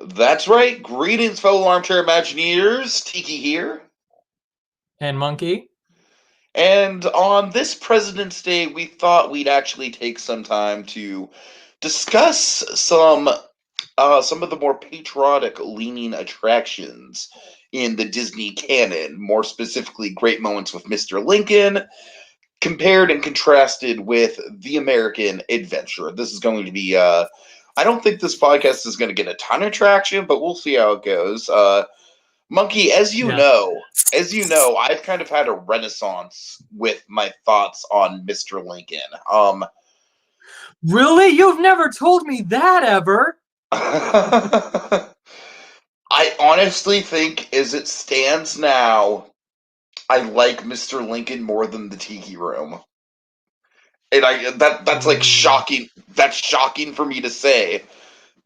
That's right. Greetings, fellow armchair Imagineers. Tiki here. And Monkey. And on this President's Day, we thought we'd actually take some time to discuss some of the more patriotic leaning attractions in the Disney canon, more specifically great moments with Mr. Lincoln, compared and contrasted with the American Adventure. This is going to be I don't think this podcast is going to get a ton of traction, but we'll see how it goes. Monkey, as you know, I've kind of had a renaissance with my thoughts on Mr. Lincoln. Really? You've never told me that ever? I honestly think, as it stands now, I like Mr. Lincoln more than the Tiki Room. And that's like shocking. That's shocking for me to say.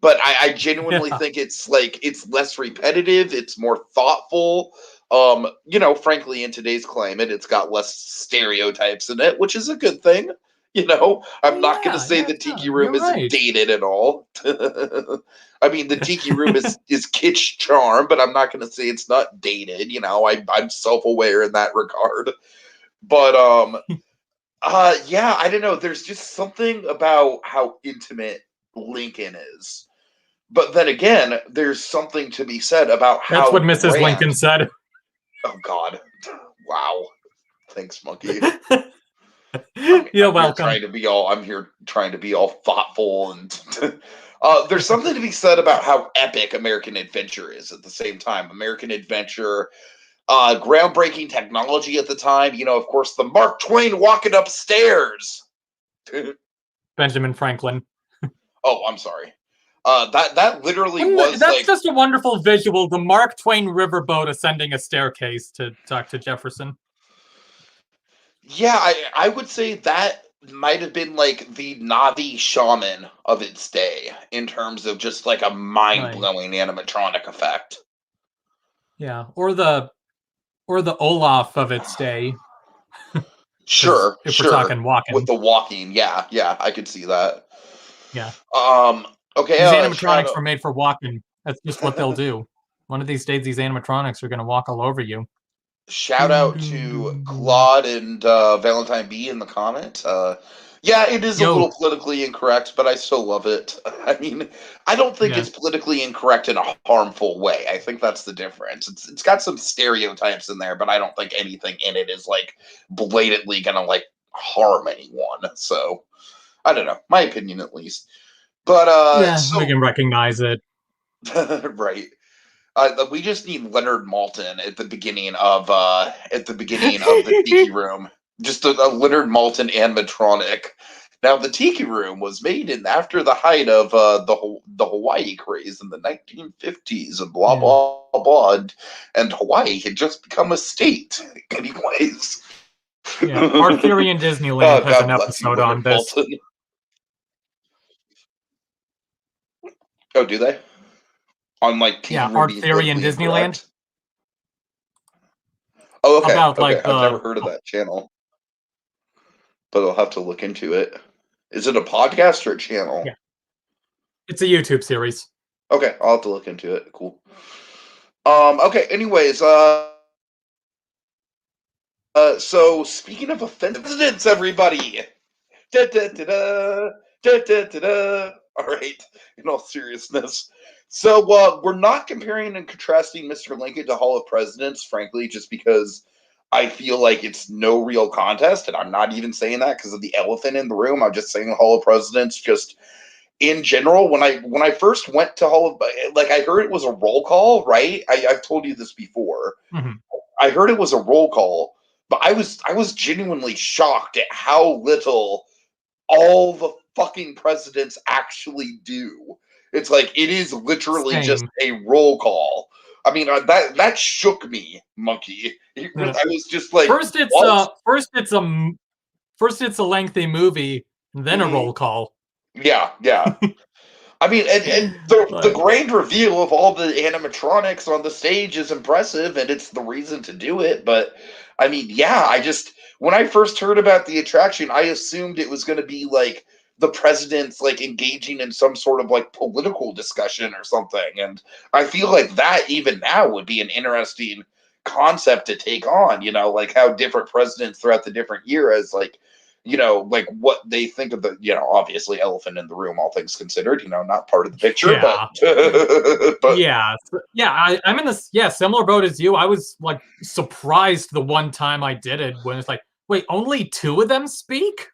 But I genuinely think it's less repetitive, it's more thoughtful. Frankly, in today's climate, it's got less stereotypes in it, which is a good thing. I'm not going to say the Tiki Room isn't dated at all. I mean, the Tiki Room is kitsch charm, but I'm not going to say it's not dated. I'm self-aware in that regard. But yeah, I don't know. There's just something about how intimate Lincoln is. But then again, there's something to be said about how That's what Mrs. Lincoln said. Oh, God. Wow. Thanks, Monkey. You're welcome. I'm here trying to be all thoughtful. And there's something to be said about how epic American Adventure is at the same time. American Adventure, groundbreaking technology at the time. Of course, the Mark Twain walking upstairs. Benjamin Franklin. Oh, I'm sorry. That literally was that's just a wonderful visual. The Mark Twain riverboat ascending a staircase to talk to Jefferson. Yeah, I would say that might have been like the Navi shaman of its day in terms of just like a mind-blowing animatronic effect. Yeah, or the Olaf of its day. Sure. We're talking walking. With the walking, yeah, I could see that. Yeah. Okay. These animatronics were made for walking. That's just what they'll do. One of these days, these animatronics are going to walk all over you. Shout out to Claude and Valentine B in the comment. Yeah, it is a little politically incorrect, but I still love it. I mean, I don't think it's politically incorrect in a harmful way. I think that's the difference. It's got some stereotypes in there, but I don't think anything in it is like blatantly gonna like harm anyone. So I don't know, my opinion at least. But we can recognize it. Right. We just need Leonard Maltin at the beginning of the Tiki Room. Just a Leonard Maltin animatronic. Now, the Tiki Room was made after the height of the Hawaii craze in the 1950s, and blah blah blah, and Hawaii had just become a state. Anyways, Our Theory in Disneyland has an episode on this. Maltin. Oh, do they? On like Art Theory in Disneyland. Oh, okay. I've never heard of that channel, but I'll have to look into it. Is it a podcast or a channel? Yeah, it's a YouTube series. Okay, I'll have to look into it. Cool. Okay. Anyways, so speaking of offenses, everybody. Da, da, da, da, da, da, da, da. All right. In all seriousness. So we're not comparing and contrasting Mr. Lincoln to Hall of Presidents, frankly, just because I feel like it's no real contest, and I'm not even saying that because of the elephant in the room. I'm just saying Hall of Presidents just in general. When I first went to Hall of, like, I heard it was a roll call, right? I've told you this before. Mm-hmm. I heard it was a roll call, but I was genuinely shocked at how little all the fucking presidents actually do. It's like it is literally just a roll call. I mean, that shook me, Monkey. I was just like, first it's a lengthy movie, then a roll call. Yeah. I mean, and the grand reveal of all the animatronics on the stage is impressive, and it's the reason to do it. But I mean, yeah, when I first heard about the attraction, I assumed it was going to be like the president's like engaging in some sort of like political discussion or something. And I feel like that even now would be an interesting concept to take on, like how different presidents throughout the different eras, like, like what they think of the, obviously elephant in the room, all things considered, not part of the picture, Yeah. but Yeah. I'm in this similar boat as you. I was like surprised the one time I did it when it's like, wait, only two of them speak?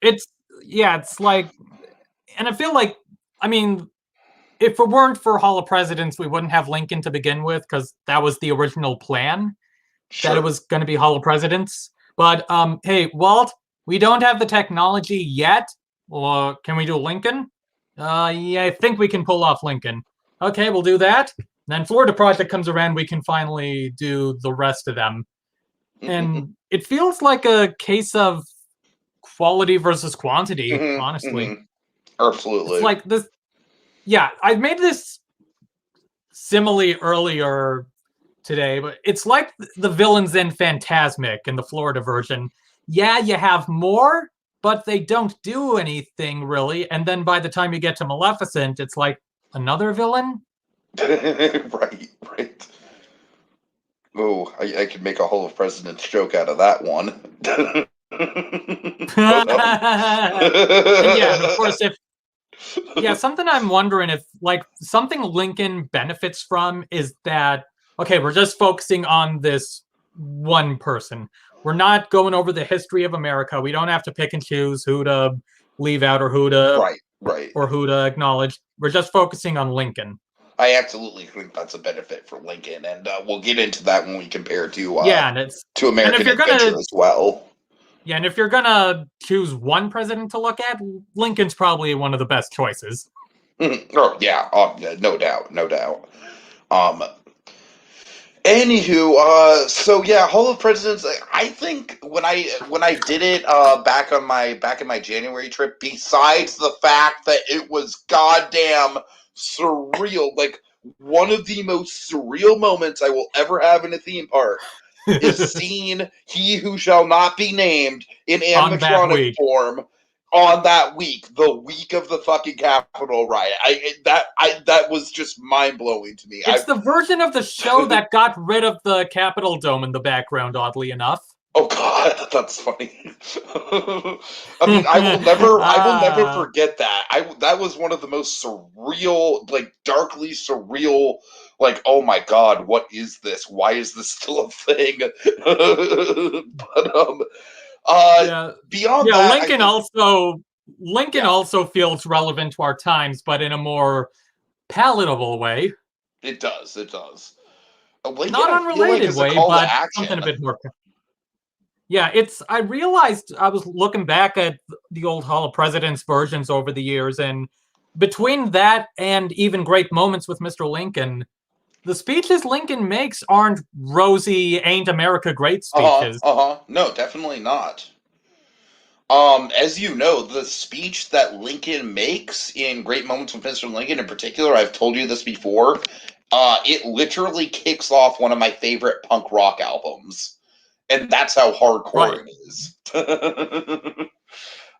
It's it's like, and I feel like, I mean, if it weren't for Hall of Presidents, we wouldn't have Lincoln to begin with, because that was the original plan, that it sure. was going to be Hall of Presidents. But hey, Walt, we don't have the technology yet. Well, can we do Lincoln? Yeah, I think we can pull off Lincoln. Okay, we'll do that. Then Florida Project comes around, we can finally do the rest of them. And it feels like a case of quality versus quantity, honestly. It's Absolutely. like this. Yeah, I made this simile earlier today, but it's like the villains in Phantasmic in the Florida version. Yeah, you have more, but they don't do anything really. And then by the time you get to Maleficent, it's like another villain. Right. Oh, I could make a Hall of Presidents joke out of that one. But, And of course, if something I'm wondering if like something Lincoln benefits from is that, okay, we're just focusing on this one person. We're not going over the history of America. We don't have to pick and choose who to leave out or right. who to acknowledge. We're just focusing on Lincoln. I absolutely think that's a benefit for Lincoln, and we'll get into that when we compare And to if American you're Adventure gonna as well. and if you're gonna choose one president to look at, Lincoln's probably one of the best choices. Oh yeah, no doubt, no doubt. Um, Anywho, so yeah, Hall of Presidents. I think when I did it back in my January trip, besides the fact that it was goddamn surreal, like one of the most surreal moments I will ever have in a theme park is seeing He Who Shall Not Be Named in On that animatronic week. form on that week, the week of the fucking Capitol riot. That was just mind blowing to me. It's the version of the show that got rid of the Capitol Dome in the background, oddly enough. Oh God, that's funny. I mean, I will never forget that. That was one of the most surreal, like darkly surreal, like oh my God, what is this? Why is this still a thing? But Yeah, beyond that, I think Lincoln also feels relevant to our times, but in a more palatable way. it does. It does. Lincoln, Not I feel like, unrelated is a way, call to but action. something a bit more. Yeah, I realized I was looking back at the old Hall of Presidents versions over the years, and between that and even Great Moments with Mr. Lincoln, the speeches Lincoln makes aren't rosy, ain't America great speeches. No, definitely not. As you know, the speech that Lincoln makes in Great Moments with Mr. Lincoln in particular, I've told you this before, it literally kicks off one of my favorite punk rock albums. And that's how hardcore Right. it is.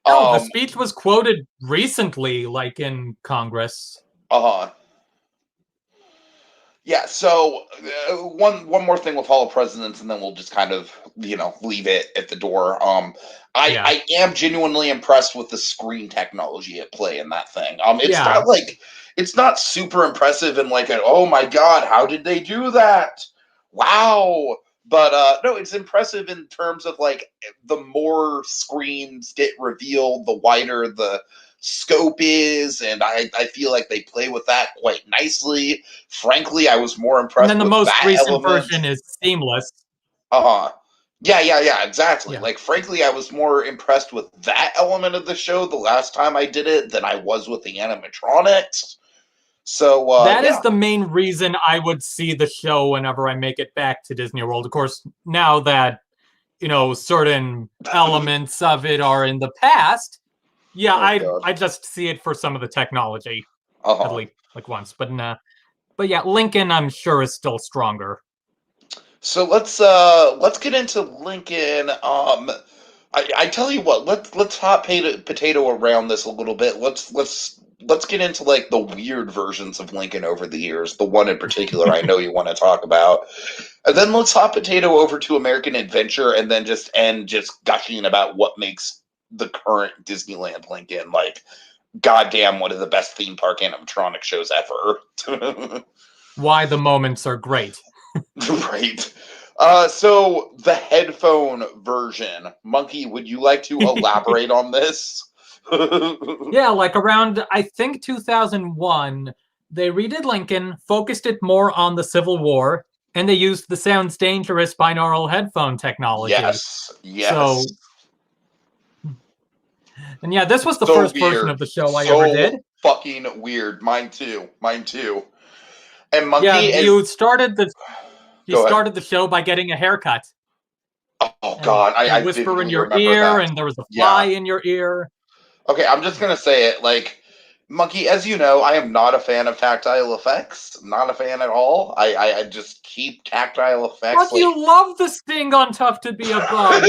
No, the speech was quoted recently, like in Congress. Yeah, so one more thing with Hall of Presidents, and then we'll just kind of leave it at the door. I am genuinely impressed with the screen technology at play in that thing. It's not super impressive and like oh my God, how did they do that? Wow. But no, it's impressive in terms of like the more screens get revealed, the wider the scope is, and I feel like they play with that quite nicely. Frankly, I was more And impressed then the with most that recent element. version is seamless. Yeah, exactly. Yeah. Like, frankly, I was more impressed with that element of the show the last time I did it than I was with the animatronics. So, that is the main reason I would see the show whenever I make it back to Disney World. Of course, now that, certain elements of it are in the past, I just see it for some of the technology, at least like once. But yeah, Lincoln, I'm sure, is still stronger. So let's get into Lincoln. I tell you what, let's hot potato around this a little bit. Let's get into like the weird versions of Lincoln over the years. The one in particular I know you want to talk about, and then let's hot potato over to American Adventure, and then just end just gushing about what makes the current Disneyland Lincoln like goddamn one of the best theme park animatronic shows ever. Why the moments are great. Right. So the headphone version, Monkey, would you like to elaborate on this? Yeah, like around, I think 2001, they redid Lincoln, focused it more on the Civil War, and they used the Sounds Dangerous binaural headphone technology. Yes. So, and yeah, this was the first version of the show I ever did. Fucking weird. Mine too. And Monkey, yeah, you started the show by getting a haircut. Oh God, I whisper in your ear, and there was a fly in your ear. Okay, I'm just gonna say it. Like, Monkey, as you know, I am not a fan of tactile effects. Not a fan at all. I just keep tactile effects. But you love the sting on Tough to Be a Bug.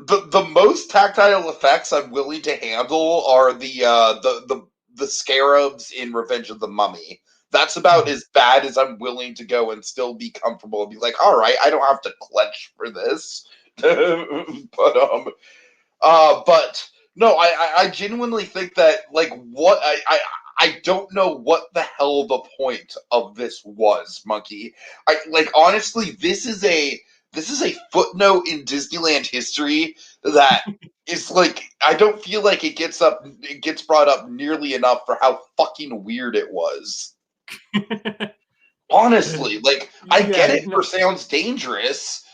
The most tactile effects I'm willing to handle are the scarabs in Revenge of the Mummy. That's about as bad as I'm willing to go and still be comfortable and be like, all right, I don't have to clench for this. But no, I genuinely think that like what I don't know what the hell the point of this was, Monkey. I like honestly, this is a footnote in Disneyland history that is like I don't feel like it gets brought up nearly enough for how fucking weird it was. Honestly, like I get it for Sounds Dangerous.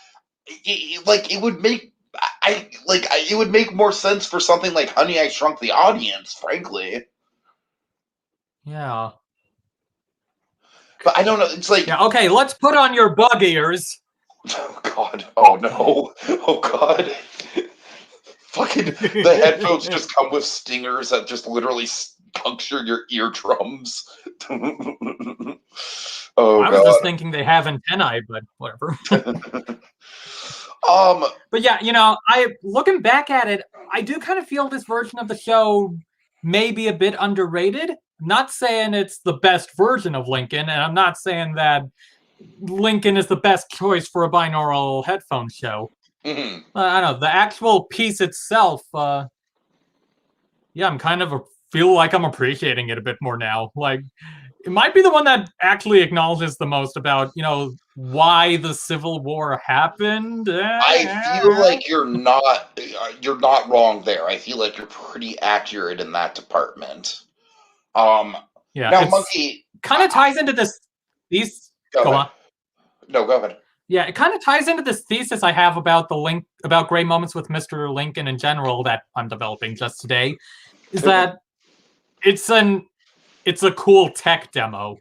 It would make it would make more sense for something like Honey, I Shrunk the Audience, frankly. Yeah. But I don't know. It's like okay, let's put on your bug ears. Oh God! Oh no! Oh God! Fucking the headphones just come with stingers that just literally puncture your eardrums. I was just thinking they have antennae, but whatever. But yeah, looking back at it, I do kind of feel this version of the show may be a bit underrated. I'm not saying it's the best version of Lincoln, and I'm not saying that Lincoln is the best choice for a binaural headphone show. Mm-hmm. I don't know, the actual piece itself, I'm kind of feel like I'm appreciating it a bit more now. Like, it might be the one that actually acknowledges the most about, why the Civil War happened. I feel like you're not wrong there. I feel like you're pretty accurate in that department. Now, Monkey kind of ties into this. Go on. No, go ahead. Yeah, it kind of ties into this thesis I have about about great moments with Mr. Lincoln in general that I'm developing just today. Is that it's a cool tech demo.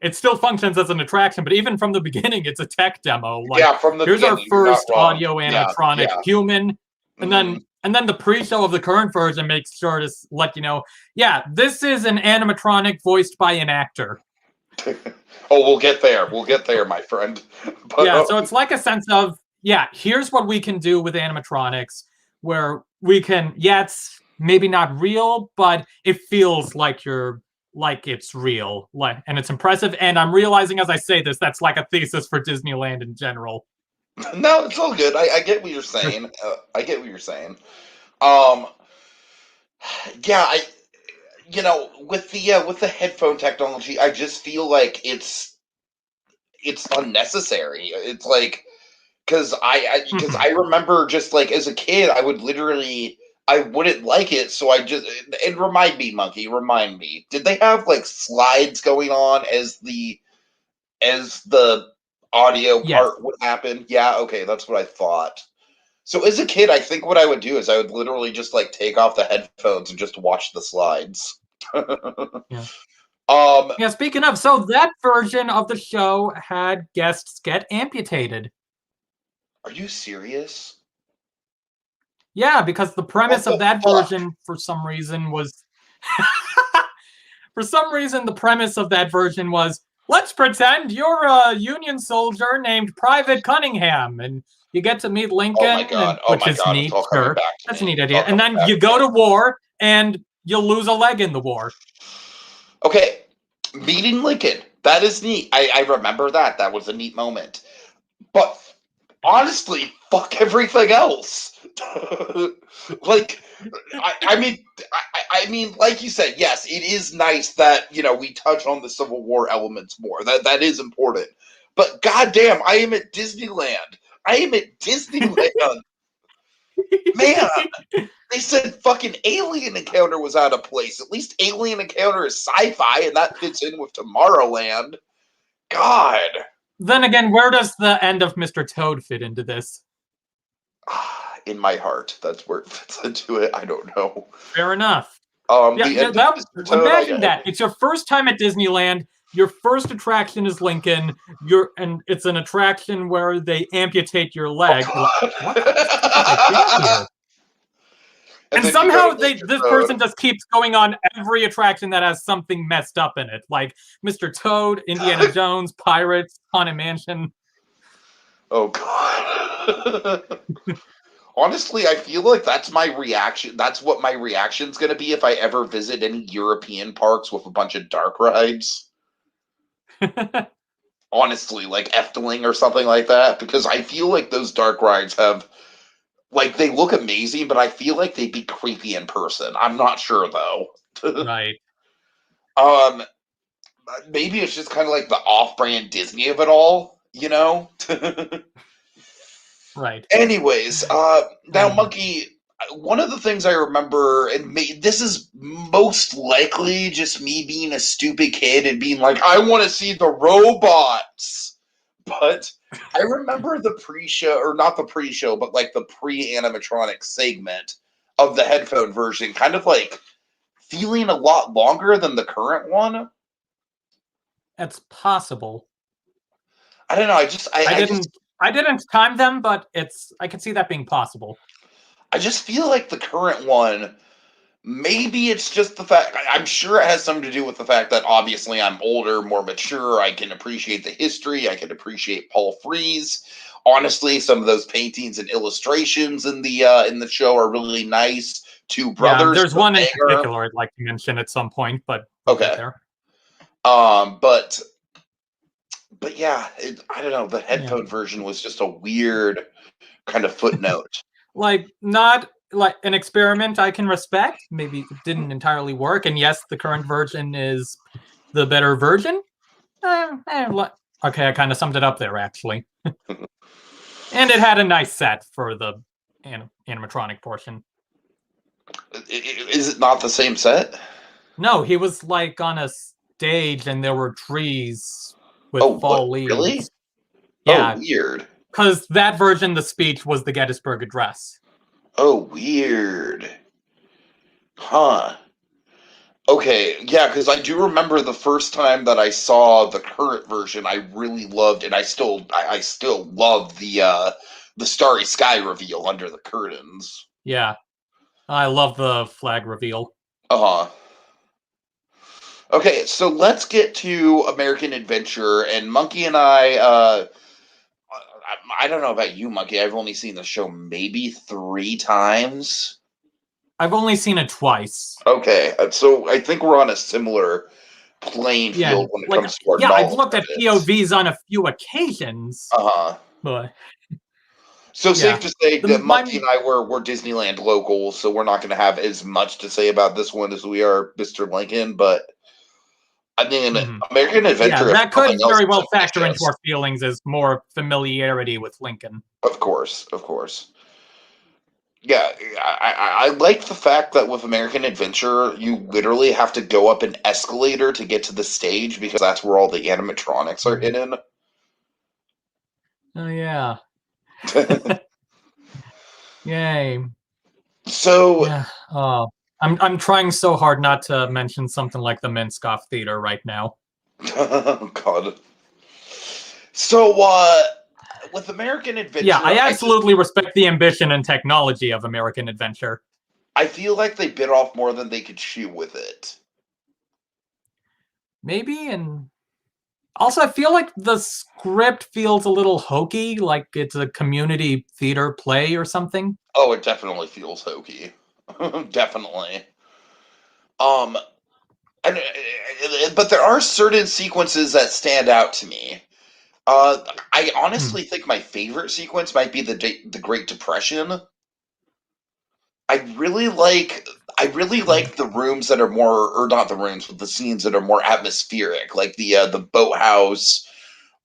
It still functions as an attraction, but even from the beginning, it's a tech demo. Like, from the here's beginning, our first audio animatronic human, and then the pre-show of the current version makes sure to let you know, this is an animatronic voiced by an actor. We'll get there. My friend. But, so it's like a sense of, here's what we can do with animatronics, where we can, it's maybe not real, but it feels like it's real, and it's impressive. And I'm realizing as I say this, that's like a thesis for Disneyland in general. No, it's all good. I get what you're saying. With the headphone technology, I just feel like it's unnecessary. It's like because I remember just like as a kid, I wouldn't like it, so and remind me, Monkey, did they have like slides going on as the audio part would happen? Yeah, okay, that's what I thought. So as a kid, I think what I would do is I would literally just like take off the headphones and just watch the slides. Speaking of, so that version of the show had guests get amputated. Are you serious? Yeah, because the premise of that version, for some reason, was the premise of that version was, let's pretend you're a Union soldier named Private Cunningham, and You get to meet Lincoln, and Oh which my is god, it's neat. all coming Sure, back to that's a me. neat It's all idea. And coming then back you to go me. to war, and you lose a leg in the war. Okay, meeting Lincoln. That is neat. I remember that. That was a neat moment. But honestly, fuck everything else. Like, I mean, like you said, yes, it is nice that we touch on the Civil War elements more. That is important. But goddamn, I am at Disneyland. I am at Disneyland, man. They said fucking Alien Encounter was out of place. At least Alien Encounter is sci-fi, and that fits in with Tomorrowland. God. Then again, where does the end of Mr. Toad fit into this? In my heart, that's where it fits into it. I don't know. Fair enough. Yeah, The end of Mr. Toad. imagine that. It's your first time at Disneyland. Your first attraction is Lincoln. And it's an attraction where they amputate your leg. You're like, what the fuck did I do here? And then you go somehow to Mr. this Toad. person just keeps going on every attraction that has something messed up in it, like Mr. Toad, Indiana Jones, Pirates, Haunted Mansion. Oh god. Honestly, I feel like that's my reaction. That's what my reaction's going to be if I ever visit any European parks with a bunch of dark rides. Honestly, like Efteling or something like that, because I feel like those dark rides have, like, they look amazing, but I feel like they'd be creepy in person. I'm not sure though. Right. Um, maybe it's just kind of like the off-brand Disney of it all, you know? Right. Anyways, now, Monkey, one of the things I remember, and this is most likely just me being a stupid kid and being like, I want to see the robots. But I remember the pre-show, or not the pre-show, but like the pre-animatronic segment of the headphone version, kind of like feeling a lot longer than the current one. That's possible. I don't know. I didn't time them, but I could see that being possible. I just feel like the current one, maybe it's just the fact, I'm sure it has something to do with the fact that obviously I'm older, more mature. I can appreciate the history. I can appreciate Paul Frees. Honestly, some of those paintings and illustrations in the show are really nice. Two brothers. Yeah, there's one in particular I'd like to mention at some point, but we'll get there. But yeah, I don't know. The headphone version was just a weird kind of footnote. Like, not like an experiment I can respect. Maybe it didn't entirely work, and yes, the current version is the better version. Okay, I kind of summed it up there, actually. And it had a nice set for the animatronic portion. Is it not the same set? No, he was like on a stage, and there were trees with fall leaves. Really? Yeah. Oh, weird. Because that version, the speech was the Gettysburg Address. Oh, weird. Huh. Okay, yeah, because I do remember the first time that I saw the current version, I really loved, and I still love the Starry Sky reveal under the curtains. Yeah, I love the flag reveal. Uh-huh. Okay, so let's get to American Adventure, and Monkey and I don't know about you, Monkey. I've only seen the show maybe 3 times. I've only seen it twice. Okay, so I think we're on a similar playing field when it comes to our knowledge. I've looked at POVs on a few occasions. Uh-huh. But so safe to say that Monkey and I were Disneyland locals, so we're not going to have as much to say about this one as we are Mr. Lincoln, but I mean, American Adventure. Yeah, that could very well factor into our feelings as more familiarity with Lincoln. Of course. Yeah, I like the fact that with American Adventure, you literally have to go up an escalator to get to the stage because that's where all the animatronics are hidden. Oh, yeah. Yay. So... Yeah. Oh, I'm trying so hard not to mention something like the Minskoff Theater right now. Oh, God. So, with American Adventure... Yeah, I absolutely respect the ambition and technology of American Adventure. I feel like they bit off more than they could chew with it. Maybe, and Also, I feel like the script feels a little hokey, like it's a community theater play or something. Oh, it definitely feels hokey. Definitely. Um, but there are certain sequences that stand out to me. I Hmm. honestly think my favorite sequence might be the Great Depression. I really like I really Hmm. like the rooms that are more, or not the rooms, but the scenes that are more atmospheric, like the boathouse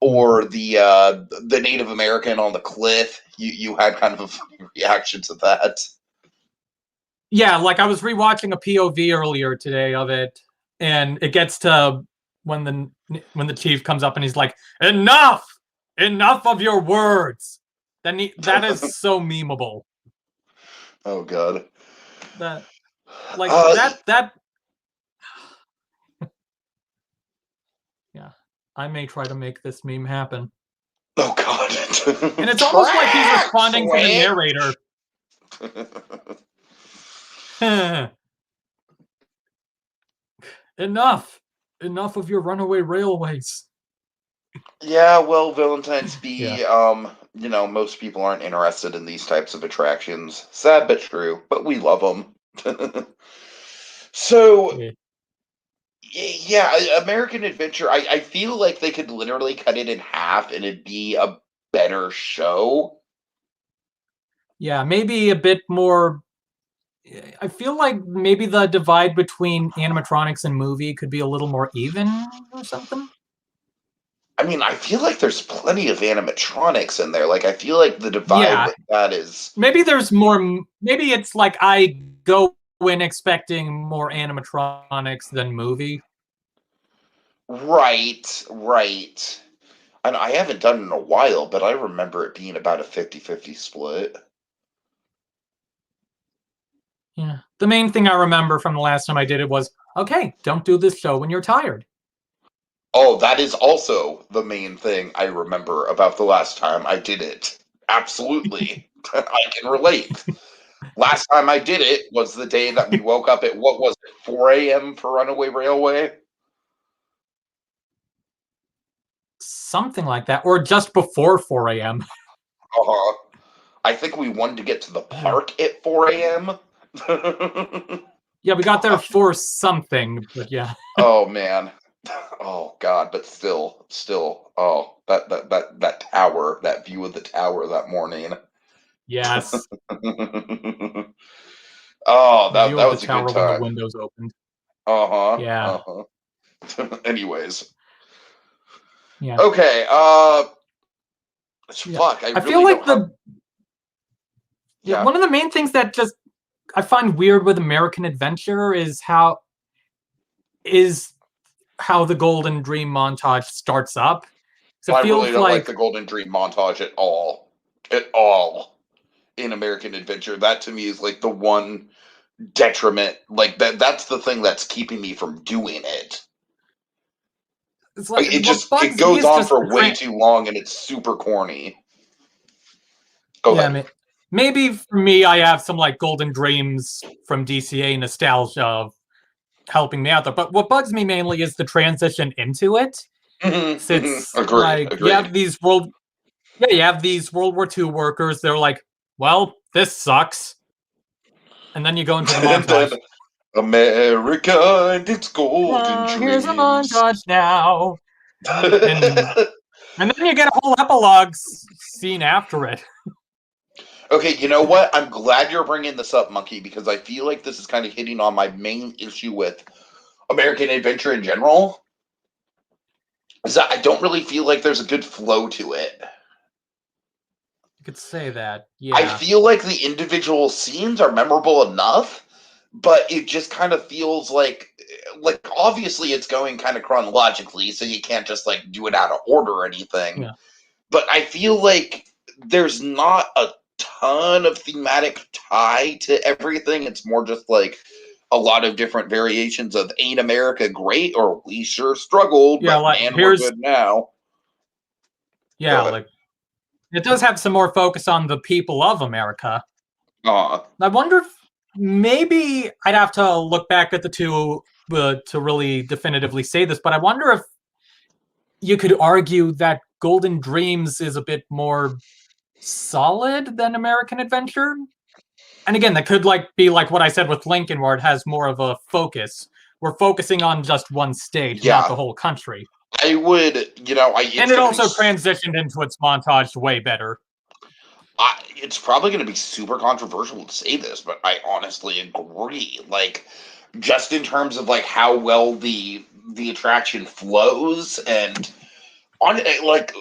Hmm. or the Native American on the cliff. You had kind of a funny reaction to that. Yeah, like I was rewatching a POV earlier today of it, and it gets to when the chief comes up and he's like, "Enough, enough of your words." That is so memeable. Oh god. That like Uh, that yeah. I may try to make this meme happen. oh god. And it's almost like he's Track responding to the sweat. narrator. Enough. Enough of your runaway railways. Yeah, well, Valentine's Yeah. Be, most people aren't interested in these types of attractions. Sad but true, but we love them. So, Yeah. yeah, American Adventure, I feel like they could literally cut it in half and it'd be a better show. Yeah, maybe a bit more. I feel like maybe the divide between animatronics and movie could be a little more even or something. I mean, I feel like there's plenty of animatronics in there. Like, I feel like the divide Yeah, with that is maybe there's more. Maybe it's like I go in expecting more animatronics than movie. right, right. And I haven't done it in a while, but I remember it being about a 50-50 split. Yeah. The main thing I remember from the last time I did it was, okay, don't do this show when you're tired. Oh, that is also the main thing I remember about the last time I did it. Absolutely. I can relate. Last time I did it was the day that we woke up at, what was it, 4 a.m. for Runaway Railway? Something like that. Or just before 4 a.m. Uh-huh. I think we wanted to get to the park at 4 a.m. Yeah, we got there Gosh. for something, but yeah. Oh man. Oh god, but still. Oh, that tower, that view of the tower that morning. Yes. Oh, The that view that of the was a good tower when the time. windows opened. Uh-huh. Yeah. Uh-huh. Anyways. Yeah. Okay, Yeah. fuck, I I feel really don't like have. the yeah, Yeah. one of the main things that just I find weird with American Adventure is how the Golden Dream montage starts up. So I it really feels don't like like the Golden Dream montage at all. At all in American Adventure. That to me is like the one detriment. Like that's the thing that's keeping me from doing it. it's Like, like it what just it bugs me goes is on just for way too long and it's super corny. Go yeah, ahead. maybe for me I have some like Golden Dreams from DCA nostalgia of helping me out there. But what bugs me mainly is the transition into it. So it's Agreed. like Agreed. you have these World War II workers. They're like, well, this sucks, and then you go into the And then montage. America and its golden Here's a dreams. montage now, and then you get a whole epilogue scene after it. Okay, you know what? I'm glad you're bringing this up, Monkey, because I feel like this is kind of hitting on my main issue with American Adventure in general. Is that I don't really feel like there's a good flow to it. You could say that, I yeah. feel like the individual scenes are memorable enough, but it just kind of feels like obviously it's going kind of chronologically, so you can't just like do it out of order or anything. Yeah. But I feel like there's not a ton of thematic tie to everything. It's more just like a lot of different variations of "Ain't America Great?" or "We sure struggled, Yeah, but like man, we're here's good now." Go yeah, ahead. like it does have some more focus on the people of America. Uh, I wonder if maybe I'd have to look back at the two to really definitively say this, but I wonder if you could argue that Golden Dreams is a bit more solid than American Adventure. And again, that could be like what I said with Lincoln, where it has more of a focus. We're focusing on just one state, not the Yeah, whole country. I would, And it's it going to be also transitioned into its montage way better. it's probably going to be super controversial to say this, but I honestly agree. Like, just in terms of like how well the attraction flows, and on like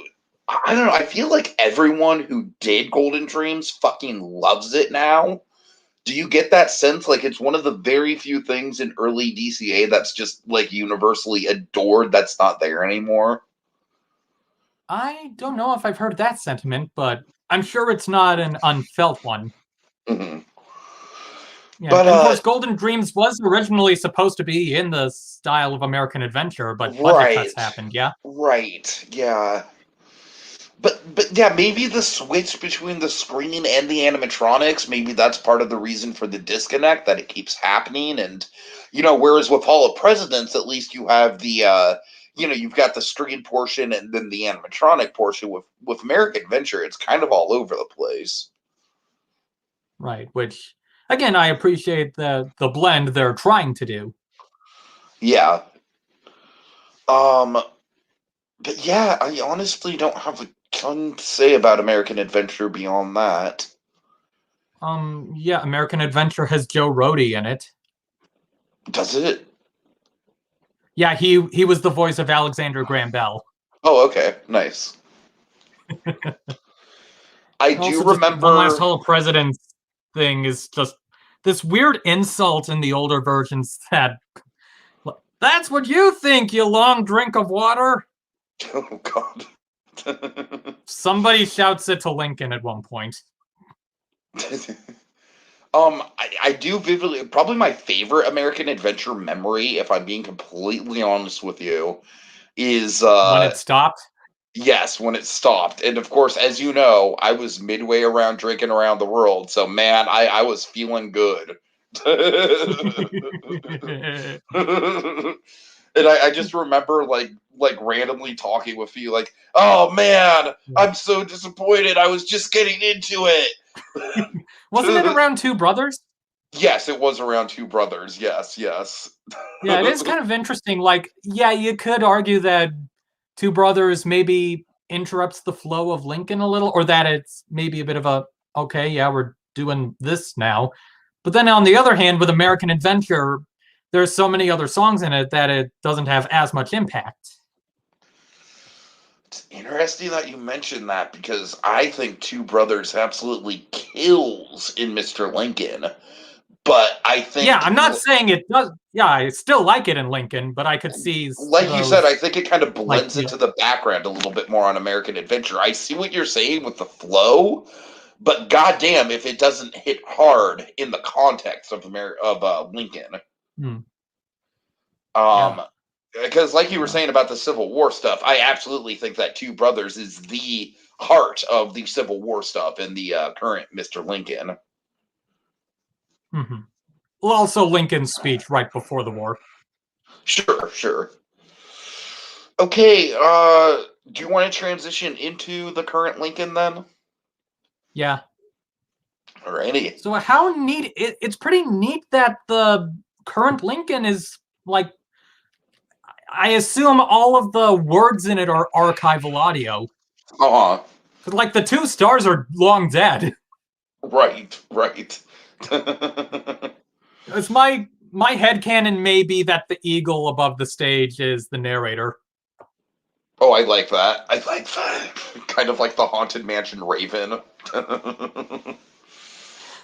I don't know, I feel like everyone who did Golden Dreams fucking loves it now. Do you get that sense? Like, it's one of the very few things in early DCA that's just like universally adored. That's not there anymore. I don't know if I've heard that sentiment, but I'm sure it's not an unfelt one. Hmm. Yeah, But and of course, Golden Dreams was originally supposed to be in the style of American Adventure, but budget cuts right, happened. Yeah, right, yeah. But yeah, maybe the switch between the screen and the animatronics, maybe that's part of the reason for the disconnect, that it keeps happening. And whereas with Hall of Presidents, at least you have the you've got the screen portion and then the animatronic portion. With American Adventure, it's kind of all over the place. right. Which, again, I appreciate the blend they're trying to do. Yeah. Um but yeah, I honestly don't have a ton to say about American Adventure beyond that. Yeah, American Adventure has Joe Rody in it. Does it? Yeah, he was the voice of Alexander Graham Bell. Oh, okay. Nice. I do Also, just one last remember. Hall of Presidents thing is just this weird insult in the older versions that that's what you think, you long drink of water. Oh God. Somebody shouts it to Lincoln at one point. I do vividly, probably my favorite American Adventure memory, if I'm being completely honest with you, is When it stopped. yes, when it stopped. And of course, as you know, I was midway around drinking around the world, so man, I was feeling good. And I just remember like randomly talking with you, like, oh man, I'm so disappointed. I was just getting into it. Wasn't it around Two Brothers? Yes, it was around Two Brothers. Yes, yes. Yeah, it is kind of interesting. Like, yeah, you could argue that Two Brothers maybe interrupts the flow of Lincoln a little, or that it's maybe a bit of a okay, yeah, we're doing this now. But then on the other hand, with American Adventure, there's so many other songs in it that it doesn't have as much impact. It's interesting that you mentioned that because I think Two Brothers absolutely kills in Mr. Lincoln. But I Yeah, think, I'm not saying it does. Yeah, I still like it in Lincoln, but I could see like you said, I those think it kind of like blends yeah. into the background a little bit more on American Adventure. I see what you're saying with the flow, but goddamn, if it doesn't hit hard in the context of Lincoln. Hmm, Um, yeah. because like you were saying about the Civil War stuff, I absolutely think that Two Brothers is the heart of the Civil War stuff in the current Mr. Lincoln. Mm-hmm. Well, also Lincoln's speech right before the war. Sure, sure. Okay, do you want to transition into the current Lincoln then? Yeah. Alrighty. So how neat it's pretty neat that the current Lincoln is like I assume all of the words in it are archival audio. Uh-huh. Cause like the two stars are long dead. Right, right. It's my headcanon may be that the eagle above the stage is the narrator. Oh, I like that. I like that. Kind of like the Haunted Mansion Raven.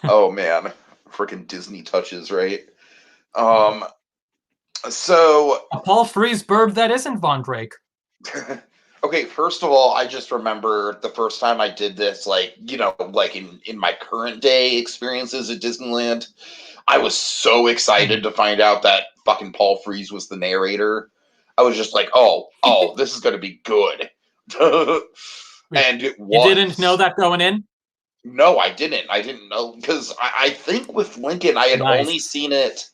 Oh man. Freaking Disney touches, right? Um so A Paul Frees bird that isn't Von Drake. okay, first of all, I just remember the first time I did this, like, like in my current day experiences at Disneyland, I was so excited Mhm. to find out that fucking Paul Frees was the narrator. I was just like, oh, this is gonna be good. Wait, And it you didn't know was. that going in? No, I didn't. I didn't know because I think with Lincoln, I had only Nice. seen it.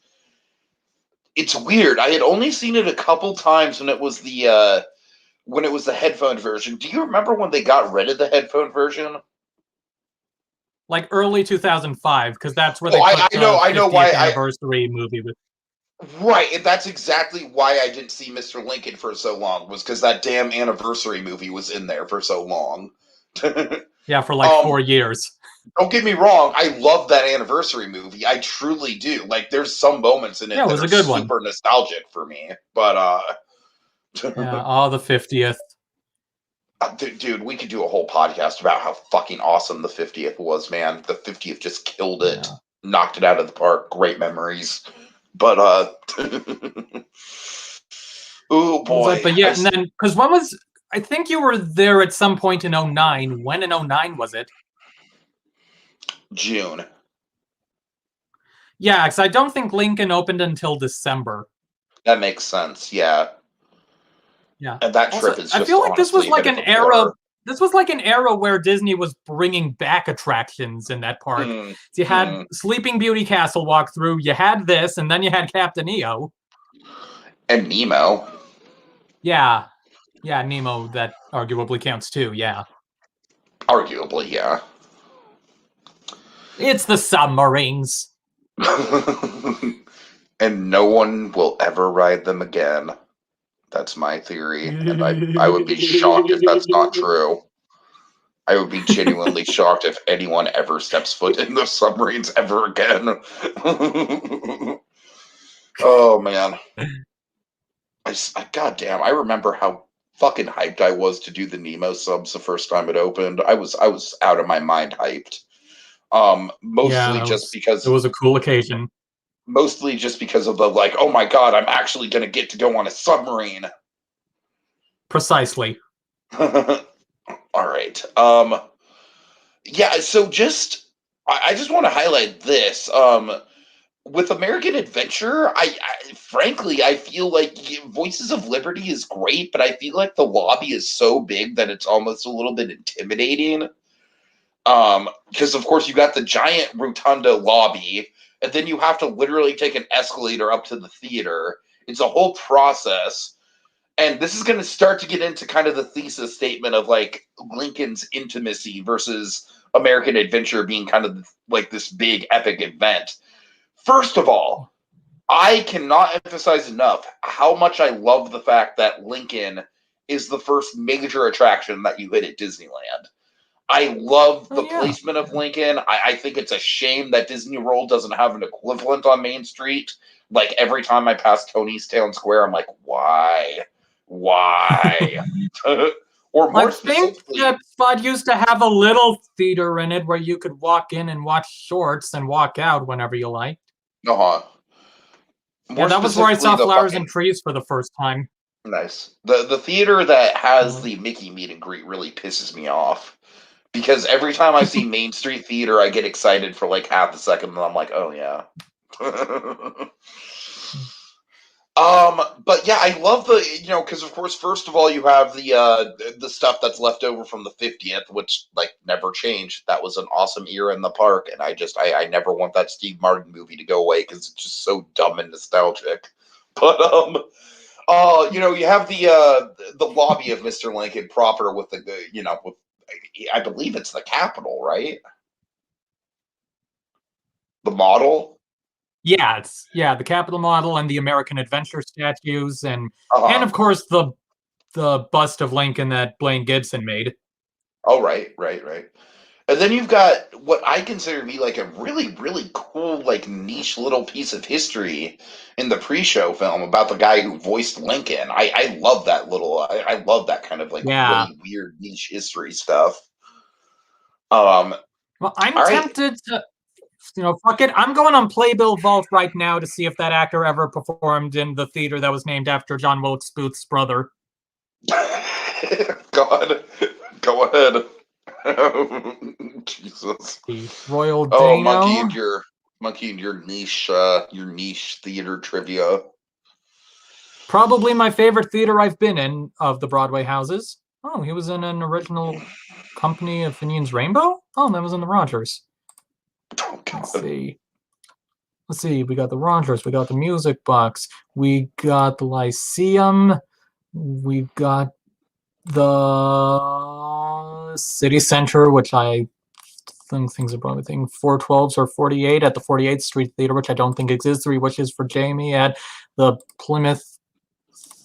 It's weird. I had only seen it a couple times when it was when it was the headphone version. Do you remember when they got rid of the headphone version? Like early 2005, because that's where Oh, they put the I know 50th why anniversary movie with. right, and that's exactly why I didn't see Mr. Lincoln for so long, was because that damn anniversary movie was in there for so long. Yeah, for like 4 years. Don't get me wrong, I love that anniversary movie. I truly do. Like, there's some moments in Yeah, it it that was are a good one. super nostalgic for me. But Yeah, oh, the 50th. dude, we could do a whole podcast about how fucking awesome the 50th was, man. The 50th just killed it, Yeah. knocked it out of the park. Great memories. But oh boy, But yeah, and then because when was I think you were there at some point in 09. When in 09 was it? June. Yeah, because I don't think Lincoln opened until December. That makes sense. Yeah, Yeah. and that Also, trip is I just feel like this was honestly a like bit of an a era. blur. This was like an era where Disney was bringing back attractions in that park. Mm, So you had Sleeping Beauty Castle walkthrough. You had this, and then you had Captain EO. and Nemo. Yeah, yeah, Nemo. That arguably counts too. Yeah, Arguably, yeah. it's the submarines. And no one will ever ride them again. That's my theory, and I would be shocked if that's not true. I would be genuinely shocked if anyone ever steps foot in those submarines ever again. Oh man, goddamn, I remember how fucking hyped I was to do the Nemo subs the first time it opened. I was out of my mind hyped. Yeah, it was a cool occasion. Mostly just because of the like, oh my god, I'm actually gonna get to go on a submarine. Precisely. All right. Yeah. So I just want to highlight this. With American Adventure, frankly, I feel like Voices of Liberty is great, but I feel like the lobby is so big that it's almost a little bit intimidating. Because of course you got the giant rotunda lobby, and then you have to literally take an escalator up to the theater. It's a whole process. And this is going to start to get into kind of the thesis statement of like Lincoln's intimacy versus American Adventure being kind of like this big epic event. First of all, I cannot emphasize enough how much I love the fact that Lincoln is the first major attraction that you hit at Disneyland. I love Oh the yeah. placement of Lincoln. I think it's a shame that Disney World doesn't have an equivalent on Main Street. Like every time I pass Tony's Town Square, I'm like, why? Why? Or I more think specifically, that spot used to have a little theater in it where you could walk in and watch shorts and walk out whenever you liked. uh-huh. Yeah, More that was where I specifically, saw the Flowers and fucking Trees for the first time. nice. The theater that has Uh, the Mickey meet and greet really pisses me off. Because every time I see Main Street Theater, I get excited for like half a second, and I'm like, oh yeah. But yeah, I love because of course, first of all, you have the stuff that's left over from the 50th, which like never changed. That was an awesome era in the park, and I never want that Steve Martin movie to go away because it's just so dumb and nostalgic. But you have the lobby of Mr. Lincoln proper with with I believe it's the Capitol, right? The model. yeah, the Capitol model and the American Adventure statues and Uh-huh. of course the bust of Lincoln that Blaine Gibson made. Oh, right, right, right. And then you've got what I consider to be like a really, really cool, like niche little piece of history in the pre-show film about the guy who voiced Lincoln. I love that I love that kind of like Yeah. really weird niche history stuff. Um, Well, I'm all right. tempted to fuck it. I'm going on Playbill Vault right now to see if that actor ever performed in the theater that was named after John Wilkes Booth's brother. God, go ahead. Jesus. The Royal Oh, Dano. monkey and your niche theater trivia. Probably my favorite theater I've been in of the Broadway houses. Oh, he was in an original Company of Finian's Rainbow? Oh, that was in the Rogers. Oh Let's God. see. Let's see. We got the Rogers. We got the Music Box. We got the Lyceum. We got the city center, which I think things are probably thing 412s or 48 at the 48th Street Theater, which I don't think exists. 3 Wishes for Jamie at the Plymouth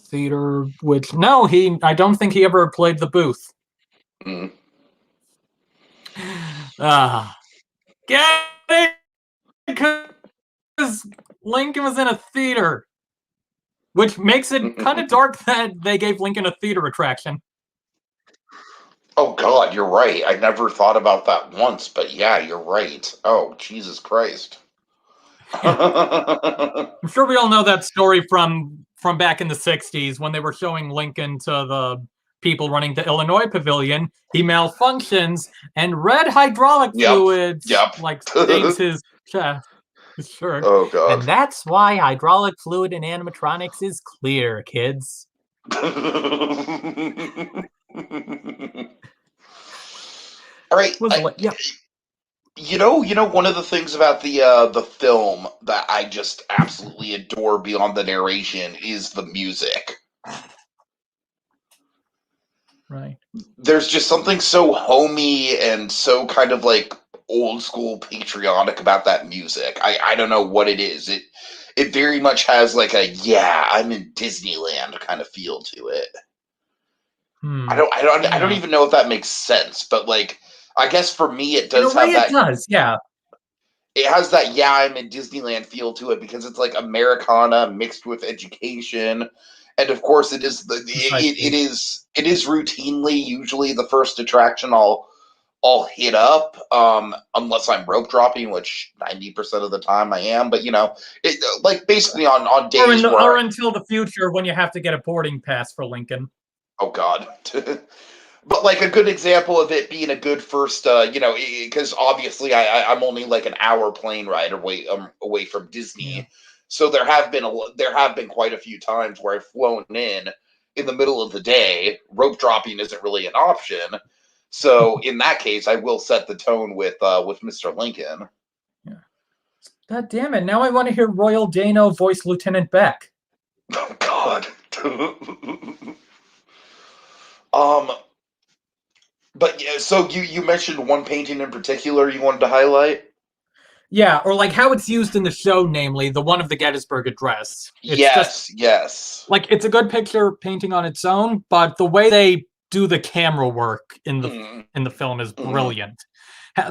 Theater, which no, I don't think he ever played the booth. Mm. Get it? Because Lincoln was in a theater, which makes it kind of dark that they gave Lincoln a theater attraction. Oh God, you're right. I never thought about that once, but yeah, you're right. Oh, Jesus Christ. I'm sure we all know that story from back in the 60s when they were showing Lincoln to the people running the Illinois Pavilion. He malfunctions and red hydraulic Yep. fluids like stains his chest, his shirt. Oh God. And that's why hydraulic fluid in animatronics is clear, kids. All right. Yeah. You know, one of the things about the film that I just absolutely adore beyond the narration is the music. Right. There's just something so homey and so kind of like old school patriotic about that music. I don't know what it is. It very much has like a I'm in Disneyland kind of feel to it. I don't even know if that makes sense, but like I guess for me it does have that. It does, yeah. It has that I'm in Disneyland feel to it because it's like Americana mixed with education, and of course it is it is routinely usually the first attraction I'll hit up, unless I'm rope dropping, which 90% of the time I am. But it like basically on days or until the future when you have to get a boarding pass for Lincoln. Oh God. But like a good example of it being a good first, because obviously I'm only like an hour plane ride away from Disney, so there have been quite a few times where I've flown in the middle of the day. Rope dropping isn't really an option, so in that case, I will set the tone with Mr. Lincoln. Yeah. God damn it! Now I want to hear Royal Dano voice Lieutenant Beck. Oh God. But yeah, so you mentioned one painting in particular you wanted to highlight? Yeah, or like how it's used in the show, namely the one of the Gettysburg Address. It's yes. Like it's a good picture painting on its own, but the way they do the camera work in the film is brilliant.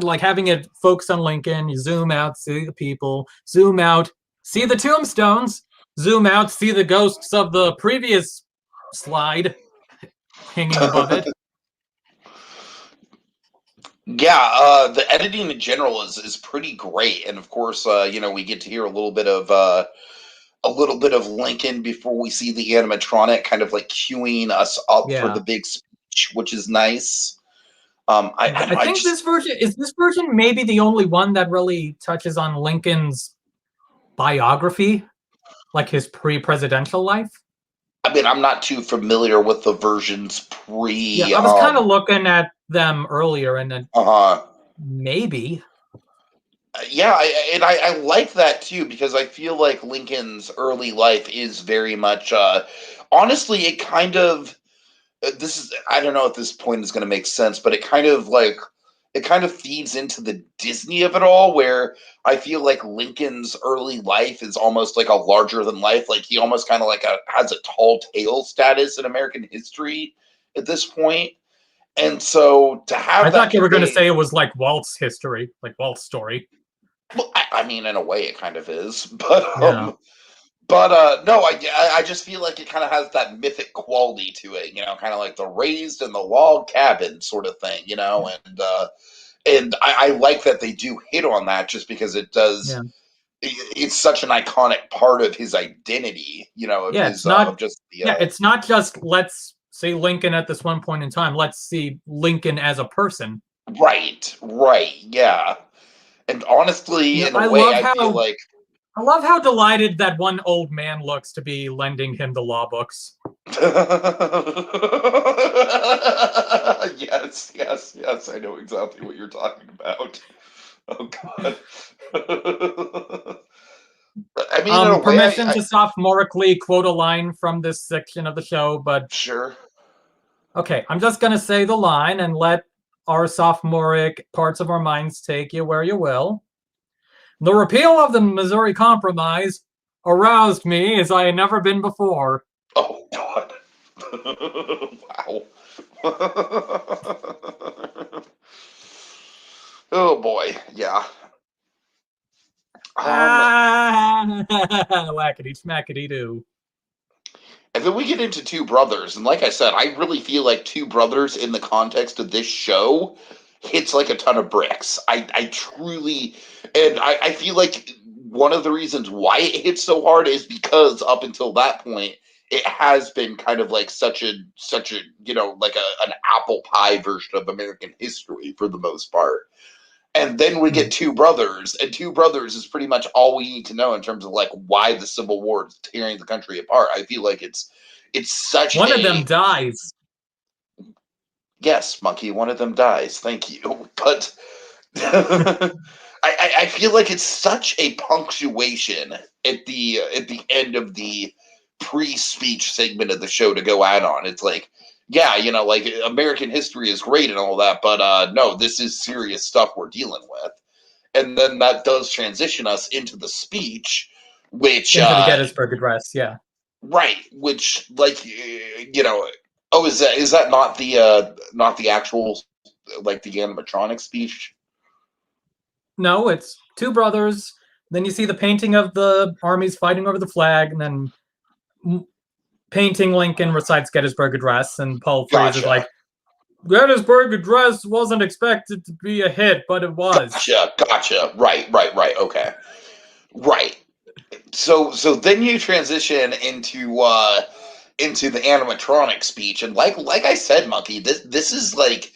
Like having it focus on Lincoln, you zoom out, see the people, zoom out, see the tombstones, zoom out, see the ghosts of the previous slide hanging above it. Yeah, the editing in general is pretty great, and of course, we get to hear a little bit of Lincoln before we see the animatronic, kind of like cueing us up for the big speech, which is nice. I think this version maybe the only one that really touches on Lincoln's biography, like his pre-presidential life. I mean, I'm not too familiar with the versions pre. Yeah, I was kind of looking at them earlier, and then maybe. Yeah, I like that too because I feel like Lincoln's early life is very much. Honestly, it kind of. I don't know if this point is going to make sense, but it kind of feeds into the Disney of it all, where I feel like Lincoln's early life is almost like a larger than life. Like he almost kind of like has a tall tale status in American history at this point. And so to have I thought you were going to say it was like Walt's history, like Walt's story. Well, I mean, in a way, it kind of is, but no, I just feel like it kind of has that mythic quality to it, kind of like the raised in the log cabin sort of thing, and I like that they do hit on that just because it does. Yeah. It's such an iconic part of his identity, it's not just let's see Lincoln at this one point in time. Let's see Lincoln as a person. Right, yeah. And honestly, in a way, I feel like I love how delighted that one old man looks to be lending him the law books. Yes, I know exactly what you're talking about. Oh God. I mean, in a permission to sophomorically quote a line from this section of the show, but sure. Okay, I'm just gonna say the line and let our sophomoric parts of our minds take you where you will. The repeal of the Missouri Compromise aroused me as I had never been before. Oh God. Wow. Oh boy. Yeah. Whackety smackety doo. And then we get into Two Brothers, and like I said, I really feel like Two Brothers in the context of this show hits like a ton of bricks. I truly, and I feel like one of the reasons why it hits so hard is because up until that point, it has been kind of like such a like an apple pie version of American history for the most part. And then we get Two Brothers, and Two Brothers is pretty much all we need to know in terms of like why the Civil War is tearing the country apart. I feel like it's such One of them dies. yes, Monkey, one of them dies. Thank you. But I feel like it's such a punctuation at the end of the pre-speech segment of the show to go out on. It's like, yeah, like American history is great and all that, but no, this is serious stuff we're dealing with. And then that does transition us into the speech, which Into the Gettysburg Address, yeah. right, which like oh, is that not the actual like the animatronic speech? No, it's Two Brothers. Then you see the painting of the armies fighting over the flag, and then painting Lincoln recites Gettysburg Address, and Paul Fraser's Gotcha. like, Gettysburg Address wasn't expected to be a hit, but it was. Gotcha. Right. Okay. Right. So then you transition into the animatronic speech, and like I said, Monkey, this is like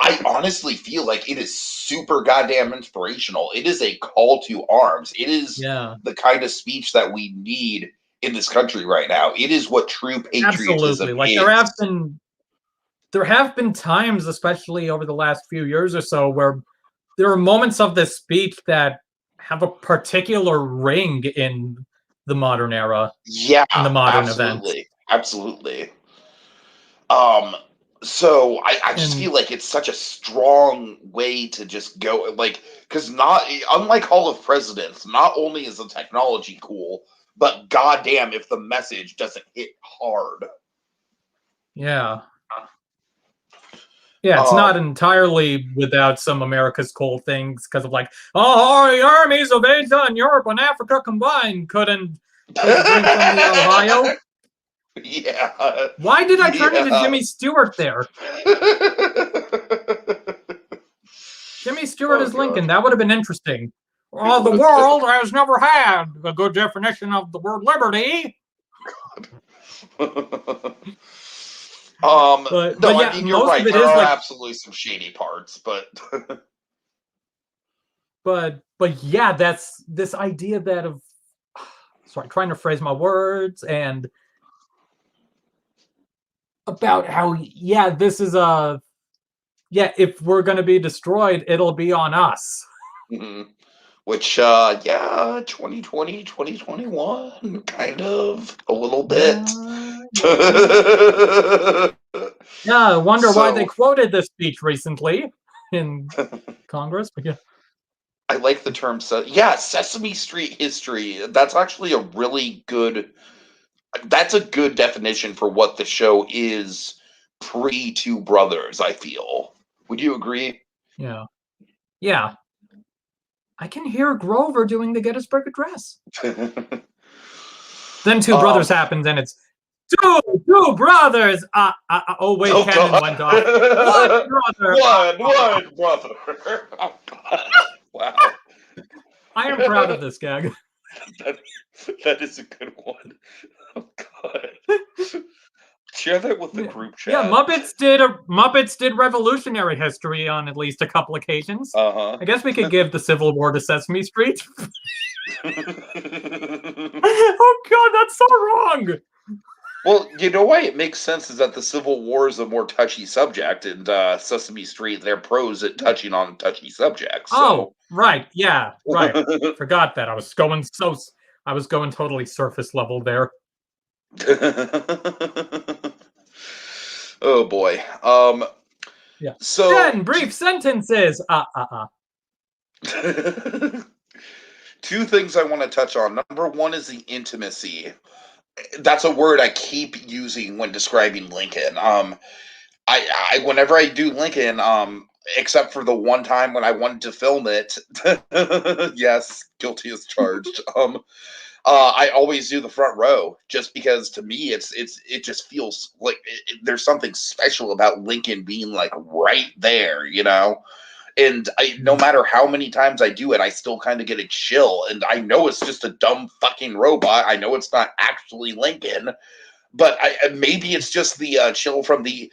I honestly feel like it is super goddamn inspirational. It is a call to arms. It is the kind of speech that we need in this country right now. It is what true patriotism Absolutely. Like is. there have been times, especially over the last few years or so, where there are moments of this speech that have a particular ring in the modern era. Yeah, In the modern events. absolutely. So I just feel like it's such a strong way to just go like because not unlike Hall of Presidents, not only is the technology cool, but goddamn if the message doesn't hit hard. Yeah. Yeah, it's not entirely without some America's cool things because of like, oh, the armies of Asia and Europe and Africa combined couldn't take a drink from the Ohio. Yeah. Why did I turn into Jimmy Stewart there? Jimmy Stewart as Lincoln. That would have been interesting. Oh, the world has never had a good definition of the word liberty. But no, yeah, I mean you're right. There are absolutely some shady parts, but but yeah, that's this idea that of sorry, trying to phrase my words and about how this is if we're going to be destroyed, it'll be on us. Mm-hmm. Which 2020 2021 kind of a little bit. I wonder why they quoted this speech recently in Congress, but yeah. I like the term Sesame Street history. That's actually a really good that's a good definition for what the show is pre Two Brothers, I feel. Would you agree? Yeah. Yeah. I can hear Grover doing the Gettysburg Address. Then Two Brothers happens, and it's two brothers. Oh wait, cannon went off. One brother. One brother. Wow. I am proud of this gag. That is a good one. Oh God. Share that with the group chat. Yeah, Muppets did revolutionary history on at least a couple occasions. I guess we could give the Civil War to Sesame Street. Oh God, that's so wrong. Well, you know why it makes sense is that the Civil War is a more touchy subject, and Sesame Street, they're pros at touching on touchy subjects. So. Oh, right, yeah, right. Forgot that. I was going totally surface level there. Oh boy. Yeah. So 10 brief sentences. two things I want to touch on. Number one is the intimacy. That's a word I keep using when describing Lincoln. I whenever I do Lincoln, except for the one time when I wanted to film it, yes, guilty as charged. I always do the front row just because to me it just feels like there's something special about Lincoln being like right there, you know. And no matter how many times I do it, I still kind of get a chill. And I know it's just a dumb fucking robot. I know it's not actually Lincoln, but maybe it's just the chill from the.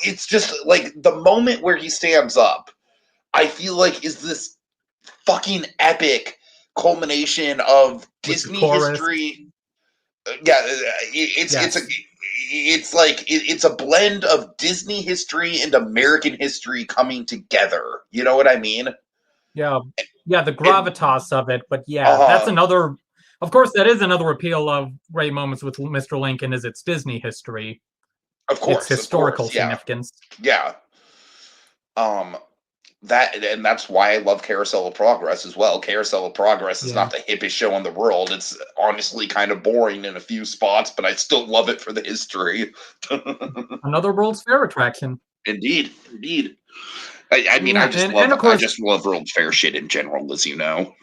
It's just like the moment where he stands up. I feel like is this fucking epic culmination of With the Disney chorus. history. Yeah, it's a blend of Disney history and American history coming together. You know what I mean? Yeah. Yeah, the It, gravitas of it. But yeah, that's uh, another. Of course, that is another appeal of Great Moments with Mr. Lincoln is its Disney history, its of historical course, yeah, significance. yeah. Um, that's why I love Carousel of Progress as well. Carousel of Progress is Yeah. not the hippest show in the world. It's honestly kind of boring in a few spots, but I still love it for the history. Another World's Fair attraction. Indeed, indeed. I mean, Yeah, and of I course, just love World Fair shit in general, as you know.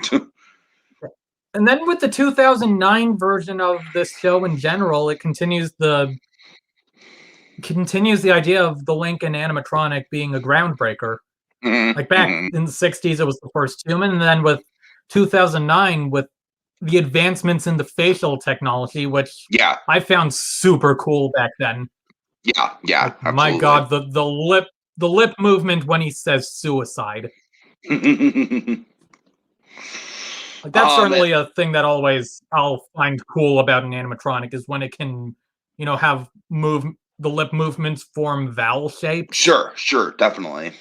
and then with the 2009 version of this show in general, it continues the idea of the Lincoln animatronic being a groundbreaker. Like back Mm-hmm. in the 60s, it was the first human, and then with 2009, with the advancements in the facial technology, which Yeah, I found super cool back then. yeah, Like my absolutely. god, the lip movement when he says suicide. Like that's um, certainly a thing that always I'll find cool about an animatronic is when it can, have the lip movements form vowel shapes. sure, definitely.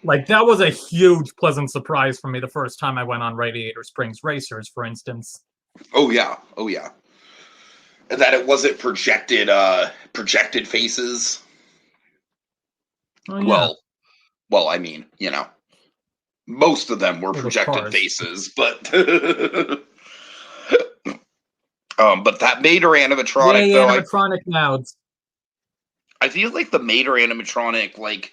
Like that was a huge pleasant surprise for me the first time I went on Radiator Springs Racers, for instance. Oh yeah. And that it wasn't projected faces. Oh yeah, Well, I mean, you know, most of them were well those projected cars. faces, but but that Mater animatronic Yay, though, animatronic mouths. I feel like the Mater animatronic like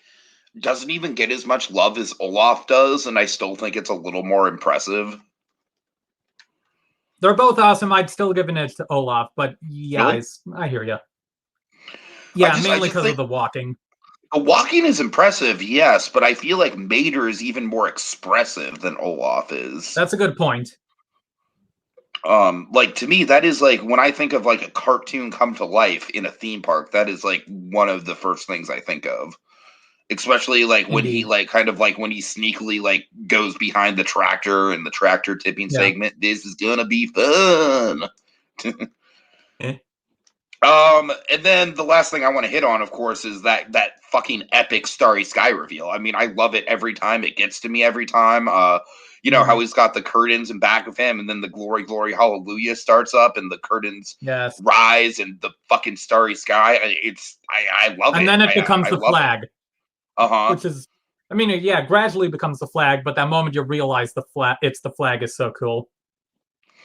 doesn't even get as much love as Olaf does, and I still think it's a little more impressive. They're both awesome. I'd still give an edge to Olaf, but yeah, Really? I hear you. I Yeah, just I mainly just because of think the walking. the walking is impressive, yes, but I feel like Mater is even more expressive than Olaf is. That's a good point. Like to me, that is like when I think of like a cartoon come to life in a theme park, that is like one of the first things I think of. Especially like when he Indeed. like kind of like when he sneakily like goes behind the tractor and the tractor tipping Yeah. segment. This is gonna be fun. Eh. And then the last thing I want to hit on, of course, is that fucking epic Starry Sky reveal. I mean, I love it every time. It gets to me every time. You know how Yeah. he's got the curtains in back of him, and then the glory, glory, hallelujah starts up, and the curtains Yes. rise, and the fucking starry sky. I love And it. then it becomes I the love it. flag, Uh huh. which is, I mean, yeah, gradually becomes the flag, but that moment you realize it's the flag is so cool.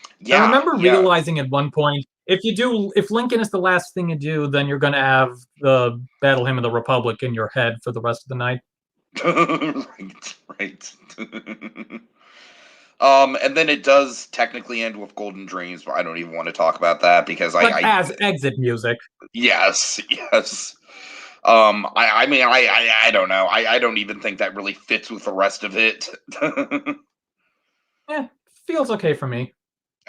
I Yeah, remember yeah. realizing at one point, if Lincoln is the last thing you do, then you're gonna have the Battle Hymn of the Republic in your head for the rest of the night. Right. And then it does technically end with Golden Dreams, but I don't even want to talk about that because But as exit music, yes, yes. I mean, I don't know. I don't even think that really fits with the rest of it. eh, feels okay for me.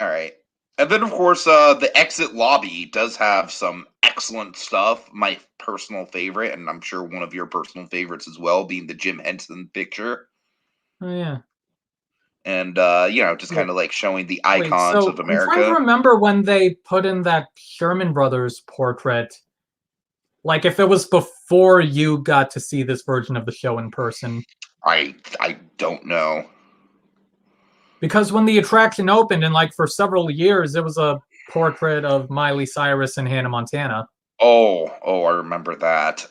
All right. And then, of course, the exit lobby does have some excellent stuff. My personal favorite, and I'm sure one of your personal favorites as well, being the Jim Henson picture. Oh yeah. And, just Wait, kind of like showing the wait. icons So of I'm trying to America. remember when they put in that Sherman Brothers portrait. Like if it was before you got to see this version of the show in person. I don't know. Because when the attraction opened and like for several years it was a portrait of Miley Cyrus and Hannah Montana. Oh, I remember that.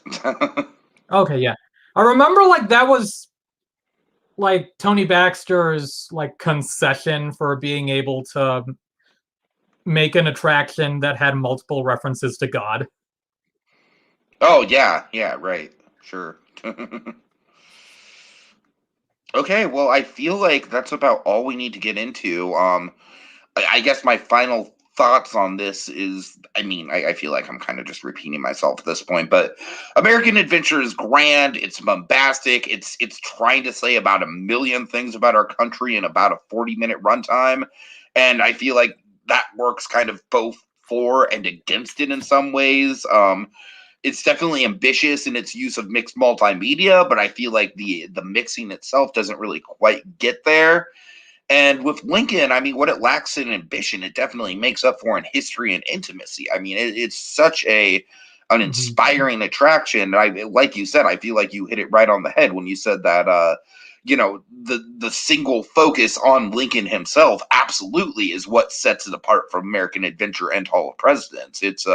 Okay, yeah. I remember like that was like Tony Baxter's like concession for being able to make an attraction that had multiple references to God. Oh, yeah, right. Sure. Okay, well, I feel like that's about all we need to get into. I guess my final thoughts on this is, I mean, I feel like I'm kind of just repeating myself at this point, but American Adventure is grand. It's bombastic. It's trying to say about a million things about our country in about a 40-minute runtime, and I feel like that works kind of both for and against it in some ways. It's definitely ambitious in its use of mixed multimedia, but I feel like the mixing itself doesn't really quite get there. And with Lincoln, I mean, what it lacks in ambition, it definitely makes up for in history and intimacy. I mean, it's such an Mhm. inspiring attraction. I like you said, I feel like you hit it right on the head when you said that. The single focus on Lincoln himself absolutely is what sets it apart from American Adventure and Hall of Presidents. It's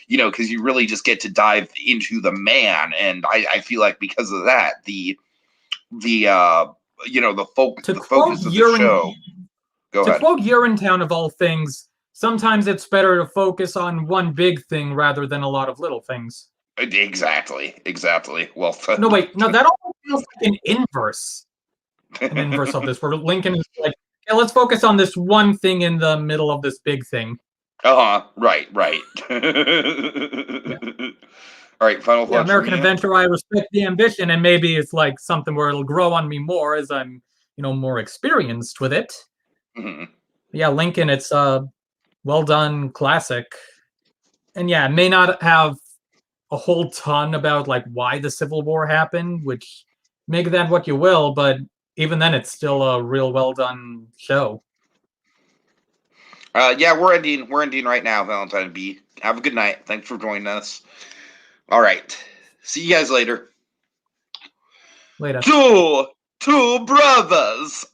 because you really just get to dive into the man, and I feel like because of that, the To the quote focus of the show. Go to ahead. quote Urinetown of all things, sometimes it's better to focus on one big thing rather than a lot of little things. Exactly. Well No, said. wait, no, that almost feels like an inverse of this, where Lincoln is like, okay, let's focus on this one thing in the middle of this big thing. Right. Yeah, All right, final yeah, thoughts from American you. Adventure, I respect the ambition, and maybe it's like something where it'll grow on me more as I'm, more experienced with it. Mhm. Yeah, Lincoln, it's a well done classic. And yeah, it may not have a whole ton about like why the Civil War happened, which make that what you will, but even then it's still a real well done show. Yeah, we're ending right now, Valentine B. Have a good night. Thanks for joining us. All right. See you guys later. Later. Two brothers.